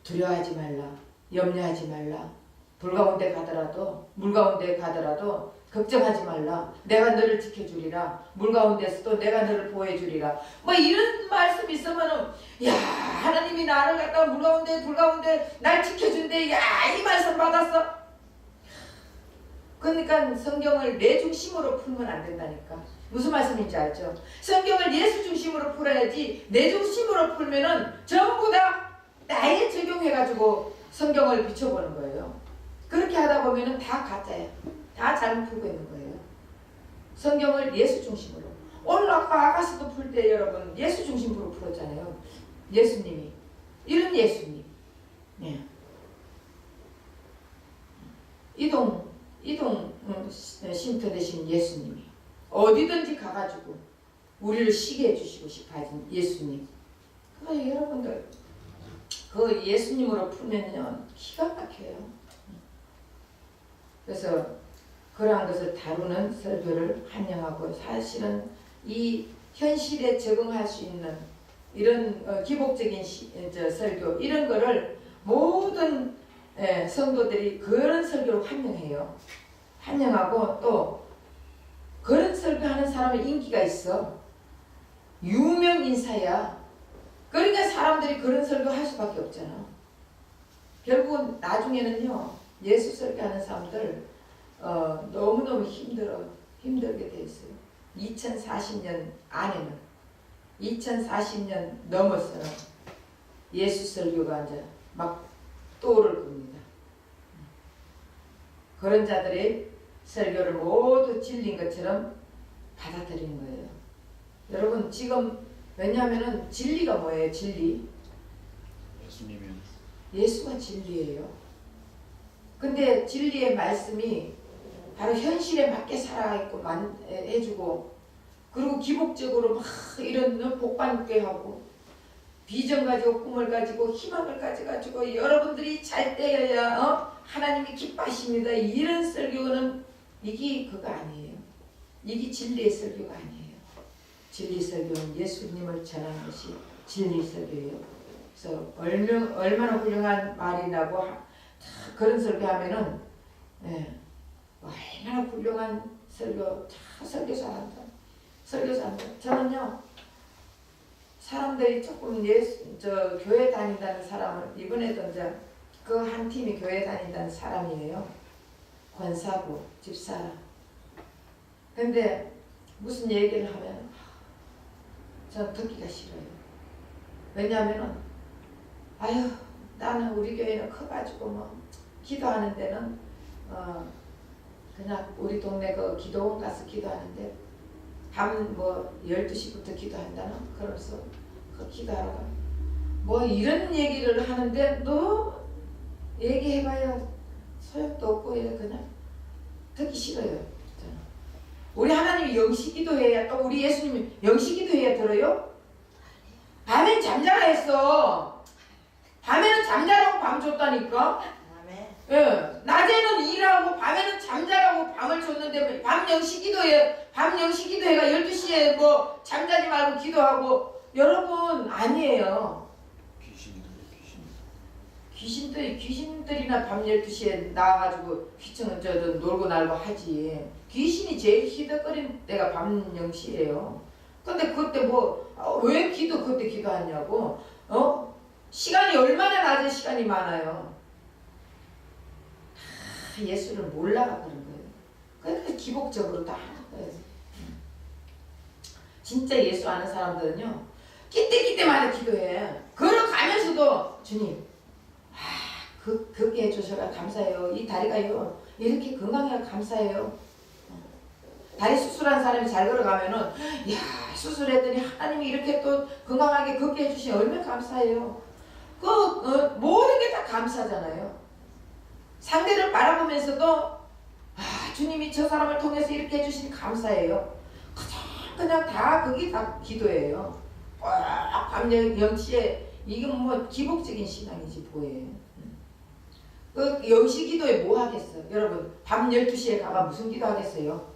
두려워하지 말라, 염려하지 말라, 불 가운데 가더라도 물 가운데 가더라도 걱정하지 말라, 내가 너를 지켜주리라, 물 가운데서도 내가 너를 보호해주리라, 뭐 이런 말씀 있으면은 야, 하나님이 나를 갖다 물 가운데 불 가운데 날 지켜준대. 야, 이 말씀 받았어. 그러니까 성경을 내 중심으로 풀면 안 된다니까. 무슨 말씀인지 알죠? 성경을 예수 중심으로 풀어야지 내 중심으로 풀면은 전부 다 나에 적용해가지고 성경을 비춰보는 거예요. 그렇게 하다 보면은 다 가짜야. 다 잘못 풀고 있는 거예요. 성경을 예수 중심으로. 오늘 아까 아가서도 풀 때 여러분 예수 중심으로 풀었잖아요. 예수님이. 이런 예수님. 네. 이동 쉼터 되신 예수님이 어디든지 가가지고 우리를 쉬게 해주시고 싶어 하신 예수님. 여러분들 그 예수님으로 풀면요 기가 막혀요. 그래서 그러한 것을 다루는 설교를 환영하고, 사실은 이 현실에 적응할 수 있는 이런 기복적인 설교, 이런 거를 모든 성도들이 그런 설교를 환영해요. 환영하고 또 그런 설교하는 사람의 인기가 있어. 유명 인사야. 그러니까 사람들이 그런 설교 할 수밖에 없잖아. 결국은 나중에는요 예수 설교하는 사람들 너무너무 힘들게 돼 있어요. 2040년 안에는, 2040년 넘어서는 예수 설교가 이제 막 떠오를 겁니다. 그런 자들의 설교를 모두 진리인 것처럼 받아들이는 거예요. 여러분 지금 왜냐하면은 진리가 뭐예요? 진리? 예수님이요. 예수가 진리예요. 근데 진리의 말씀이 바로 현실에 맞게 살아있고 해주고, 그리고 기복적으로 막 이런 복받게 하고 비전 가지고 꿈을 가지고 희망을 가지고 여러분들이 잘 때여야 하나님이 기뻐하십니다. 이런 설교는 이게 그거 아니에요. 이게 진리의 설교가 아니에요. 진리 설교는 예수님을 전하는 것이 진리 설교예요. 그래서 얼마나 훌륭한 말이 나고 그런 설교하면은 얼마나 훌륭한 설교, 설교사한다. 저는요 사람들이 조금 교회 다닌다는 사람을, 이번에도 이제 그 한 팀이 교회 다닌다는 사람이에요. 권사부 집사라. 근데 무슨 얘기를 하면 전 듣기가 싫어요. 왜냐하면은 아유 나는 우리 교회는 커가지고 뭐 기도하는 데는 그냥 우리 동네 그 기도원 가서 기도하는데 밤 뭐 12시부터 기도한다나 그러면서 그 기도하러 가. 뭐 이런 얘기를 하는데 너 얘기해봐야 소용도 없고 이래 그냥 듣기 싫어요. 저는. 우리 하나님이 영시기도해야 또 우리 예수님이 영시기도해야 들어요? 밤엔 잠자라 했어. 밤에는 잠자라고 밤 줬다니까. 예, 낮에는 일하고 밤에는 잠자라고 밤을 줬는데 밤 영시기도해. 밤 영시기도해가 12시에 뭐 잠자지 말고 기도하고. 여러분 아니에요. 귀신들이나 밤 12시에 나와가지고 귀청은 놀고 날고 하지. 귀신이 제일 희덕거리는 때가 밤 0시예요. 근데 그때 뭐 왜 그때 기도하냐고. 시간이 얼마나 낮은 시간이 많아요. 다 예수를 몰라가 그런 거예요. 그러니까 기복적으로 다 하는 거예요. 진짜 예수 아는 사람들은요 끼때끼때마다 기도해. 걸어가면서도 주님 그렇게 해주셔서 감사해요. 이 다리가요 이렇게 건강해서 감사해요. 다리 수술한 사람이 잘 걸어가면은 야 수술했더니 하나님이 이렇게 또 건강하게 걷게 해주시니 얼마나 감사해요. 모든 게 다 감사잖아요. 상대를 바라보면서도 주님이 저 사람을 통해서 이렇게 해주시니 감사해요. 그냥 다 그게 다 기도예요. 밤 0시에 이건 뭐 기복적인 신앙이지 뭐예요. 그 0시 기도에 뭐 하겠어? 여러분 밤 12시에 가가 무슨 기도 하겠어요?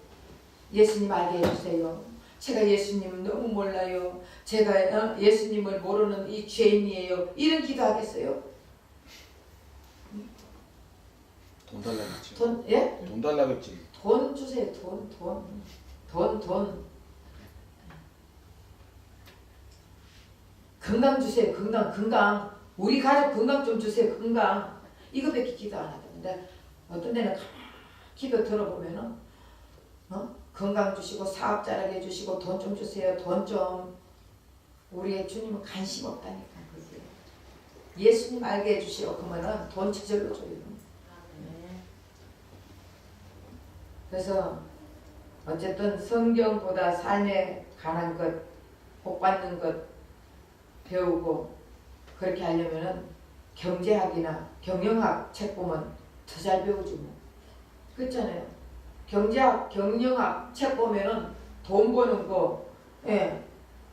예수님 알게 해주세요. 제가 예수님 너무 몰라요. 제가 예수님을 모르는 이 죄인이에요. 이런 기도 하겠어요? 돈 달라겠지. 돈, 예? 돈 달라겠지. 돈 주세요. 돈. 건강 주세요. 건강. 우리 가족 건강 좀 주세요. 건강. 이거밖에 기도 안 하던데 어떤 데는 기도 들어보면은 건강 주시고 사업 잘하게 해주시고 돈 좀 주세요. 돈 좀. 우리의 주님은 관심 없다니까 그게. 예수님 알게 해주시오. 그러면은 돈 저절로 줘요. 그래서 어쨌든 성경보다 삶에 관한 것, 복받는 것 배우고 그렇게 하려면은 경제학이나 경영학 책 보면 더 잘 배우지 뭐. 그렇잖아요. 경제학, 경영학 책 보면은 돈 버는 거, 예,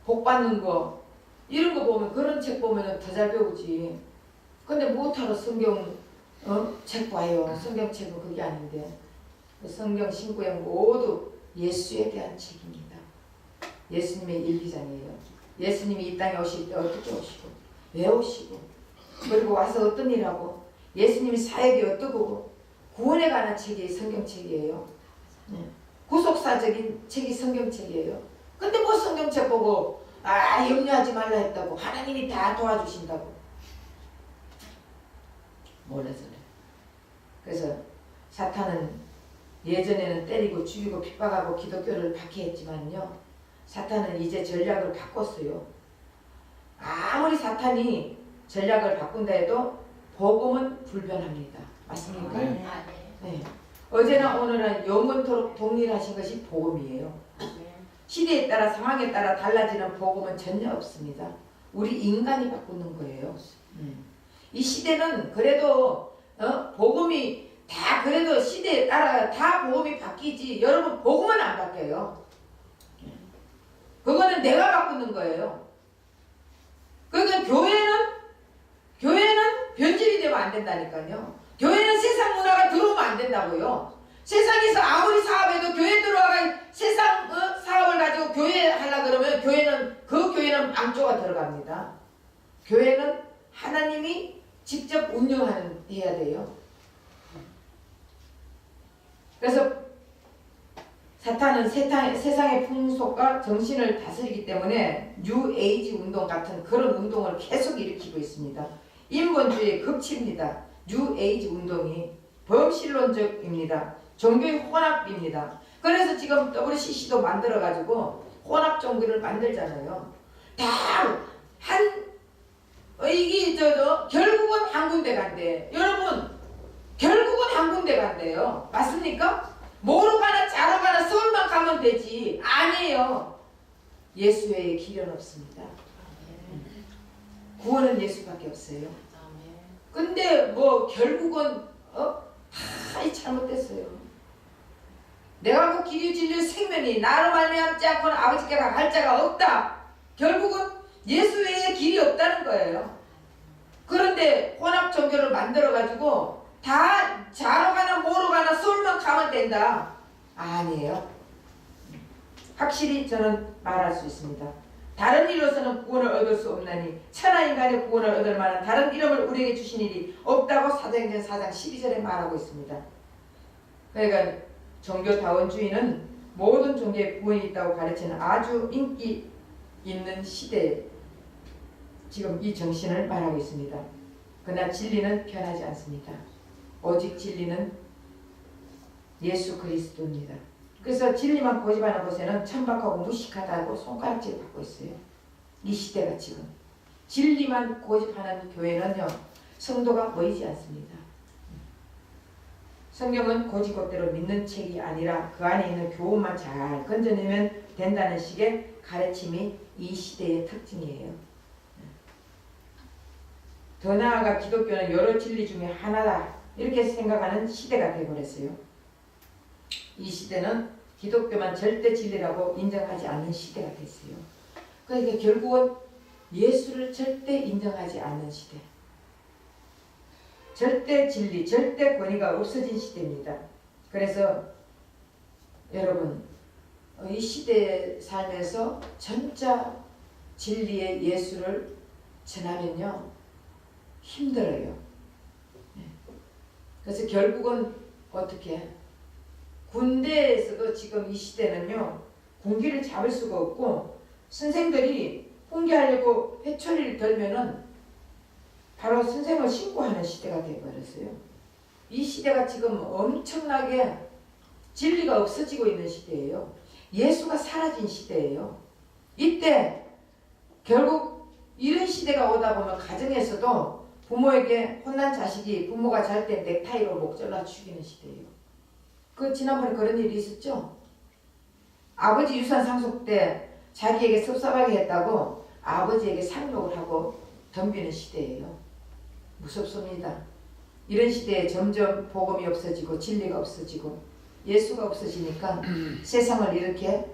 복 받는 거 이런 거 보면 그런 책 보면은 더 잘 배우지. 근데 못하러 성경 책 봐요. 성경책은 그게 아닌데. 성경 신구약 모두 예수에 대한 책입니다. 예수님의 일기장이에요. 예수님이 이 땅에 오실 때 어떻게 오시고 왜 오시고 그리고 와서 어떤 일하고 예수님의 사역이 어떠고 구원에 관한 책이 성경책이에요. 구속사적인 책이 성경책이에요. 근데 뭐 성경책 보고 염려하지 말라 했다고 하나님이 다 도와주신다고 몰라서 그래. 그래서 사탄은 예전에는 때리고 죽이고 핍박하고 기독교를 박해했지만요. 사탄은 이제 전략을 바꿨어요. 아무리 사탄이 전략을 바꾼다 해도 복음은 불변합니다. 맞습니까? 네. 어제나 오늘은 영원토록 동일하신 것이 복음이에요. 시대에 따라 상황에 따라 달라지는 복음은 전혀 없습니다. 우리 인간이 바꾸는 거예요. 이 시대는 그래도 복음이 다 그래도 시대에 따라 다 복음이 바뀌지 여러분 복음은 안 바뀌어요. 그거는 내가 바꾸는 거예요. 그러니까 교회는 변질이 되면 안 된다니까요. 교회는 세상 문화가 들어오면 안 된다고요. 세상에서 아무리 사업해도 교회 들어와가 세상 사업을 가지고 교회 하려고 그러면 그 교회는 망조가 들어갑니다. 교회는 하나님이 직접 운영해야 돼요. 그래서 사탄은 세상의 풍속과 정신을 다스리기 때문에 뉴에이지 운동 같은 그런 운동을 계속 일으키고 있습니다. 인본주의의 극치입니다. 뉴에이지 운동이 범신론적입니다. 종교의 혼합입니다. 그래서 지금 WCC도 만들어가지고 혼합 종교를 만들잖아요. 결국은 한 군데 간대. 여러분 결국은 한 군데 간대요. 맞습니까? 뭐로 가나 자로 가나 서울만 가면 되지. 아니에요. 예수 외에 길은 없습니다. 구원은 예수밖에 없어요. 근데 뭐 결국은 다 잘못됐어요. 내가 그 길이 진리 생명이 나로 말미암지 않고는 아버지께 갈 자가 없다. 결국은 예수 외에 길이 없다는 거예요. 그런데 혼합 종교를 만들어 가지고 다 자로 가나 뭐로 가나 서울만 가면 된다. 아니에요. 확실히 저는 말할 수 있습니다. 다른 일로서는 구원을 얻을 수 없나니 천하 인간의 구원을 얻을 만한 다른 이름을 우리에게 주신 일이 없다고 사도행전 4장 12절에 말하고 있습니다. 그러니까 종교다원주의는 모든 종교에 구원이 있다고 가르치는 아주 인기 있는 시대에 지금 이 정신을 말하고 있습니다. 그러나 진리는 변하지 않습니다. 오직 진리는 예수 그리스도입니다. 그래서 진리만 고집하는 곳에는 천박하고 무식하다고 손가락질 받고 있어요. 이 시대가 지금. 진리만 고집하는 교회는요, 성도가 모이지 않습니다. 성경은 고지고대로 믿는 책이 아니라 그 안에 있는 교훈만 잘 건져내면 된다는 식의 가르침이 이 시대의 특징이에요. 더 나아가 기독교는 여러 진리 중에 하나다 이렇게 생각하는 시대가 되어버렸어요. 이 시대는 기독교만 절대 진리라고 인정하지 않는 시대가 됐어요. 그러니까 결국은 예수를 절대 인정하지 않는 시대. 절대 진리, 절대 권위가 없어진 시대입니다. 그래서 여러분 이 시대에 살면서 진짜 진리의 예수를 전하면요 힘들어요. 그래서 결국은 어떻게 군대에서도 지금 이 시대는요 군기를 잡을 수가 없고 선생들이 훈계하려고 회초리를 들면은 바로 선생을 신고하는 시대가 되어버렸어요. 이 시대가 지금 엄청나게 진리가 없어지고 있는 시대예요. 예수가 사라진 시대예요. 이때 결국 이런 시대가 오다 보면 가정에서도 부모에게 혼난 자식이 부모가 잘 때 넥타이로 목 잘라 죽이는 시대예요. 그 지난번에 그런 일이 있었죠. 아버지 유산 상속 때 자기에게 섭섭하게 했다고 아버지에게 상욕을 하고 덤비는 시대예요. 무섭습니다. 이런 시대에 점점 복음이 없어지고 진리가 없어지고 예수가 없어지니까 세상을 이렇게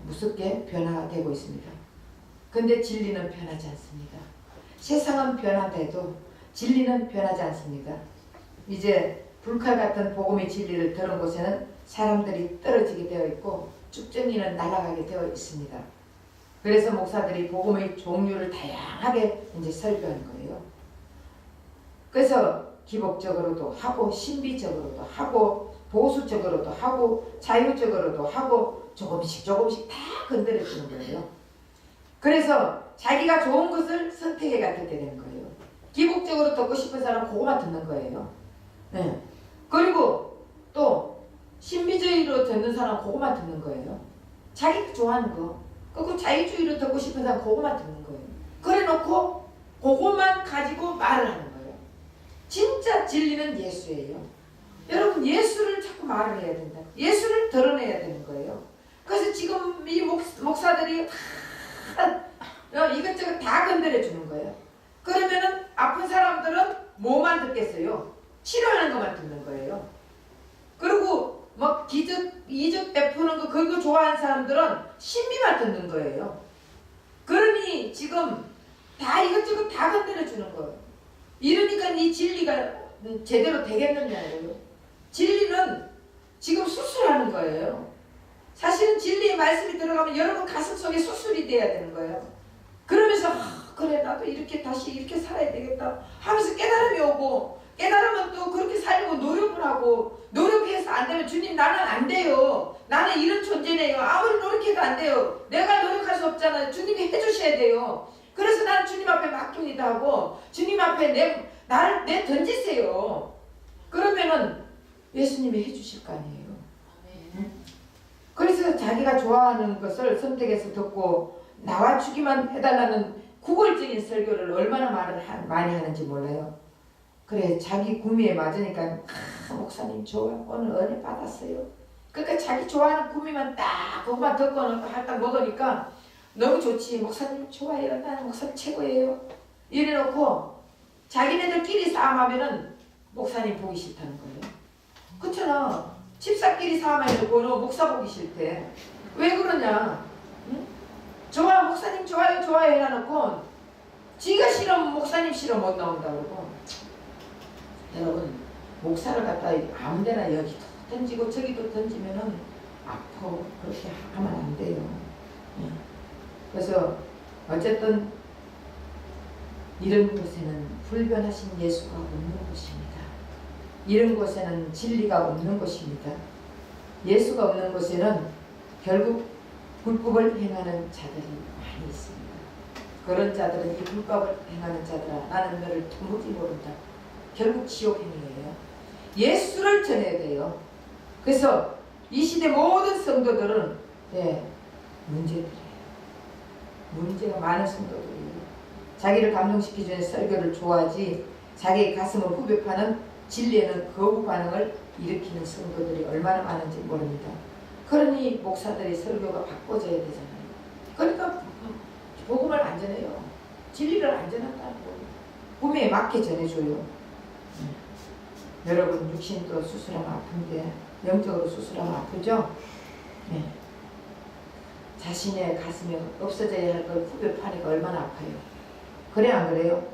무섭게 변화되고 있습니다. 근데 진리는 변하지 않습니다. 세상은 변화돼도 진리는 변하지 않습니다. 이제 불칼 같은 복음의 진리를 들은 곳에는 사람들이 떨어지게 되어 있고 쭉정이는 날아가게 되어 있습니다. 그래서 목사들이 복음의 종류를 다양하게 이제 설교하는 거예요. 그래서 기복적으로도 하고 신비적으로도 하고 보수적으로도 하고 자유적으로도 하고 조금씩 다 건드려주는 거예요. 그래서 자기가 좋은 것을 선택해가 듣게 되는 거예요. 기복적으로 듣고 싶은 사람은 그거만 듣는 거예요. 네. 그리고 또 신비주의로 듣는 사람은 그거만 듣는 거예요. 자기가 좋아하는 거. 그리고 자유주의로 듣고 싶은 사람은 그거만 듣는 거예요. 그래 놓고 그것만 가지고 말을 하는 거예요. 진짜 진리는 예수예요. 여러분 예수를 자꾸 말을 해야 된다. 예수를 드러내야 되는 거예요. 그래서 지금 이 목사들이 다 이것저것 다 건드려 주는 거예요. 그러면은 아픈 사람들은 뭐만 듣겠어요? 치료하는 것만 듣는 거예요. 그리고 막 이적 베푸는 거 그거 좋아하는 사람들은 신비만 듣는 거예요. 그러니 지금 다 이것저것 다 건드려 주는 거예요. 이러니까 이 진리가 제대로 되겠느냐고요. 진리는 지금 수술하는 거예요. 사실은 진리의 말씀이 들어가면 여러분 가슴 속에 수술이 돼야 되는 거예요. 그러면서 그래 나도 이렇게 다시 이렇게 살아야 되겠다 하면서 깨달음이 오고 깨달으면 또 그렇게 살려고 노력을 하고 노력해서 안 되면 주님 나는 안 돼요. 나는 이런 존재네요. 아무리 노력해도 안 돼요. 내가 노력할 수 없잖아요. 주님이 해주셔야 돼요. 그래서 난 주님 앞에 맡깁니다 하고 주님 앞에 나를 던지세요. 그러면은 예수님이 해주실 거 아니에요. 응? 그래서 자기가 좋아하는 것을 선택해서 듣고 나와주기만 해달라는 구걸적인 설교를 얼마나 많이 하는지 몰라요. 그래 자기 구미에 맞으니까 목사님 저 오늘 은혜 받았어요. 그러니까 자기 좋아하는 구미만 딱 그것만 듣고는 딱 먹으니까 너무 좋지. 목사님 좋아해요. 나는 목사님 최고예요. 이래놓고 자기네들끼리 싸움하면은 목사님 보기 싫다는 거예요. 그렇잖아. 집사끼리 싸움하려고는 목사 보기 싫대. 왜 그러냐? 응? 좋아 목사님 좋아요 좋아요 해놔놓고 지가 싫으면 목사님 싫어 못 나온다 그러고. 여러분 목사를 갖다 아무데나 여기도 던지고 저기도 던지면은 아파. 그렇게 하면 안 돼요. 응. 그래서 어쨌든 이런 곳에는 불변하신 예수가 없는 곳입니다. 이런 곳에는 진리가 없는 곳입니다. 예수가 없는 곳에는 결국 불법을 행하는 자들이 많이 있습니다. 그런 자들은 이 불법을 행하는 자들아 나는 너를 도무지 모른다. 결국 지옥행이에요. 예수를 전해야 돼요. 그래서 이 시대 모든 성도들은 문제들이에요. 문제가 많은 성도들이에요. 자기를 감동시키주는 설교를 좋아하지 자기의 가슴을 후벼 파는 진리에는 거부 반응을 일으키는 성도들이 얼마나 많은지 모릅니다. 그러니 목사들이 설교가 바꿔져야 되잖아요. 그러니까 복음을 안 전해요. 진리를 안 전한다는 거예요. 꿈에 맞게 전해줘요. 여러분 육신도 수술하면 아픈데 영적으로 수술하면 아프죠? 네. 자신의 가슴에 없어져야 할 걸 후벼 파니까 얼마나 아파요. 그래 안 그래요?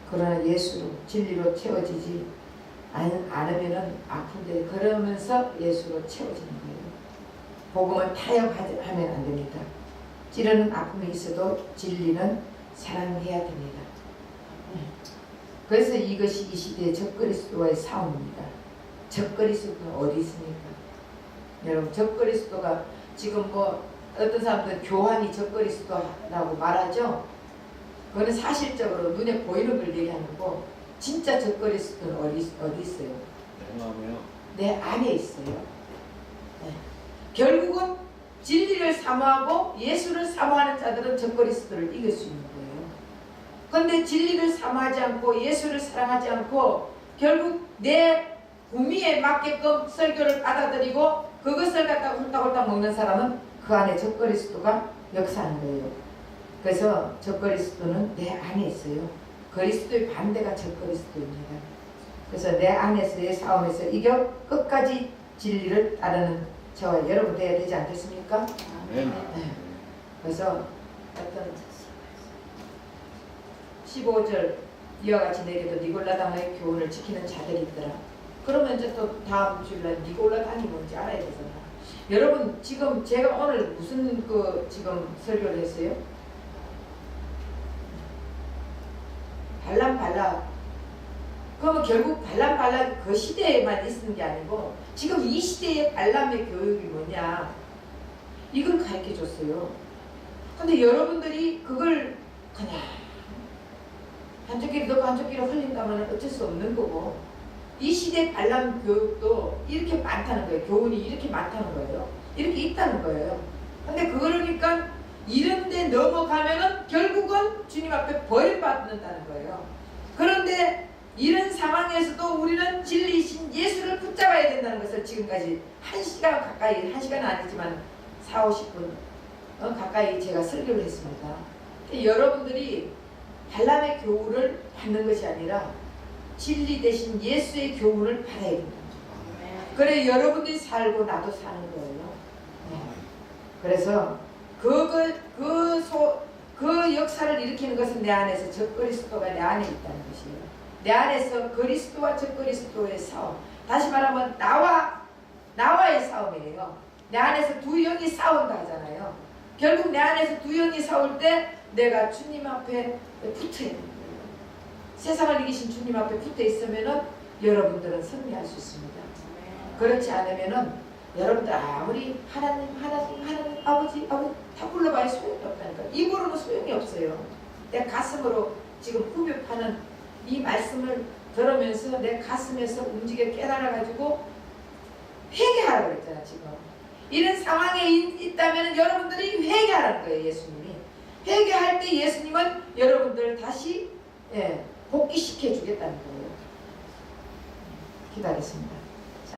그러나 예수로 진리로 채워지지 않으면은 아픈데 그러면서 예수로 채워지는 거예요. 복음을 타협하면 안 됩니다. 찌르는 아픔이 있어도 진리는 사랑해야 됩니다. 그래서 이것이 이 시대의 적그리스도와의 싸움입니다. 적그리스도는 어디 있습니까? 여러분 적그리스도가 지금 뭐 어떤 사람들은 교황이 적그리스도라고 말하죠. 그거는 사실적으로 눈에 보이는 걸 얘기하는 거고 진짜 적그리스도는 어디 있어요? 내 안에 있어요. 네. 결국은 진리를 사모하고 예수를 사모하는 자들은 적그리스도를 이길 수 있는 거예요. 그런데 진리를 사모하지 않고 예수를 사랑하지 않고 결국 내 구미에 맞게끔 설교를 받아들이고 그것을 갖다가 홀딱홀딱 먹는 사람은 그 안에 적그리스도가 역사하는 거예요. 그래서 적그리스도는 내 안에 있어요. 그리스도의 반대가 적그리스도입니다. 그래서 내 안에서의 싸움에서 이겨 끝까지 진리를 따르는 저와 여러분 되어야 되지 않겠습니까? 네. 그래서 어떤 15절 이와 같이 내게도 니골라당의 교훈을 지키는 자들이 있더라. 그러면 이제 또 다음 주일날 니골라당이 뭔지 알아야 되잖아. 여러분 지금 제가 오늘 무슨 지금 설교를 했어요? 발람발락. 그러면 결국 발람발락 그 시대에만 있는 게 아니고 지금 이 시대의 발람의 교육이 뭐냐 이걸 가르쳐 줬어요. 근데 여러분들이 그걸 그냥 한쪽 귀로 넣고 한쪽 귀로 흘린다면 어쩔 수 없는 거고 이 시대 발람 교육도 이렇게 많다는 거예요. 교훈이 이렇게 많다는 거예요. 이렇게 있다는 거예요. 근데 그러니까 이런데 넘어가면은 결국은 주님 앞에 벌받는다는 거예요. 그런데 이런 상황에서도 우리는 진리이신 예수를 붙잡아야 된다는 것을 지금까지 1시간 가까이, 1시간은 아니지만 40-50분 가까이 제가 설교를 했습니다. 여러분들이 발람의 교훈을 받는 것이 아니라 진리 대신 예수의 교훈을 받아야 된다. 그래 여러분들이 살고 나도 사는 거예요. 그래서 그 역사를 일으키는 것은 내 안에서 적그리스도가 내 안에 있다는 것이에요. 내 안에서 그리스도와 적그리스도의 싸움. 다시 말하면 나와의 싸움이에요. 내 안에서 두 영이 싸운다 하잖아요. 결국 내 안에서 두 영이 싸울 때 내가 주님 앞에 붙어야 됩니다. 세상을 이기신 주님 앞에 붙어 있으면은 여러분들은 승리할 수 있습니다. 그렇지 않으면은 여러분들 아무리 하나님 아버지 다 불러봐야 소용이 없다니까. 입으로는 소용이 없어요. 내 가슴으로 지금 후벼 파는 이 말씀을 들으면서 내 가슴에서 움직여 깨달아가지고 회개하라고 그랬잖아. 지금 이런 상황에 있다면 여러분들이 회개하라는 거예요. 예수님이 회개할 때 예수님은 여러분들을 다시 복귀시켜 주겠다는 거예요. 기다렸습니다.